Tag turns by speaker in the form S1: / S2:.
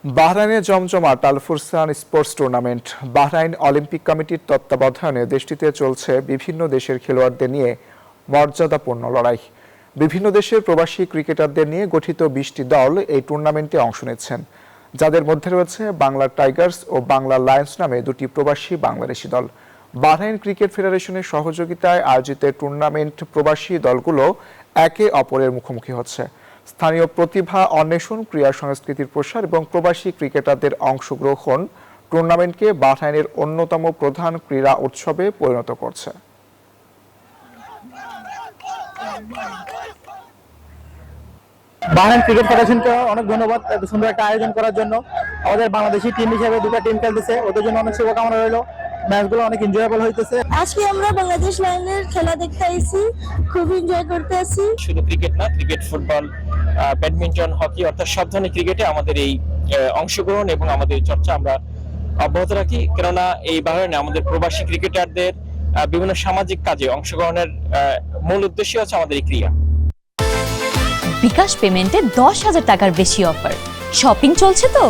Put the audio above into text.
S1: বাহরাইনে জমজমাট আল ফুরসান sports tournament. Bahrain Olympic কমিটির তত্ত্বাবধানে দেশটিতে চলছে বিভিন্ন দেশের খেলোয়াড়দের নিয়ে মর্যাদাপূর্ণ লড়াই। বিভিন্ন দেশের প্রবাসী ক্রিকেটারদের নিয়ে গঠিত 20টি দল এই টুর্নামেন্টে অংশ নিচ্ছেন, যাদের মধ্যে রয়েছে বাংলা টাইগার্স ও বাংলা লায়ন্স নামে দুটি প্রবাসী বাংলাদেশি দল। বাহরাইন ক্রিকেট ফেডারেশনের সহযোগিতায় আয়োজিত টুর্নামেন্ট প্রবাসী দলগুলো একে অপরের মুখোমুখি হচ্ছে। স্থানীয় প্রতিভা অন্বেষণ, ক্রীড়া সংস্কৃতির প্রসার এবং প্রবাসী ক্রিকেটারদের অংশগ্রহণ টুর্নামেন্টকে বাহরাইনের অন্যতম প্রধান ক্রীড়া উৎসবে পরিণত করছে।
S2: বাহরাইন ক্রিকেট ফেডারেশনকে অনেক ধন্যবাদ এত সুন্দর একটা আয়োজন করার জন্য। আমাদের বাংলাদেশি টিম হিসেবে দুটো টিম খেলতেছে, ওদের জন্য অনেক শুভকামনা রইল। ম্যাচগুলো অনেক এনজয়েবল হইতেছে।
S3: আজকে আমরা বাংলাদেশ লায়নের খেলা দেখতে আইছি, খুব এনজয় করতে আছি।
S4: শুধু ক্রিকেট না, ক্রিকেট, ফুটবল, ব্যাডমিন্টন, হকি অর্থাৎ সব ধরনের ক্রিকেটে আমাদের এই অংশগ্রহণ এবং আমাদের চর্চা আমরা অব্যাহত রাখি। কেননা এই বাহরাইনে আমাদের প্রবাসী ক্রিকেটারদের বিভিন্ন সামাজিক কাজে অংশগ্রহণের মূল উদ্দেশ্য হচ্ছে আমাদের এই ক্রিয়া।
S5: বিকাশ পেমেন্টে 10,000 টাকার বেশি অফার। শপিং চলছে তো।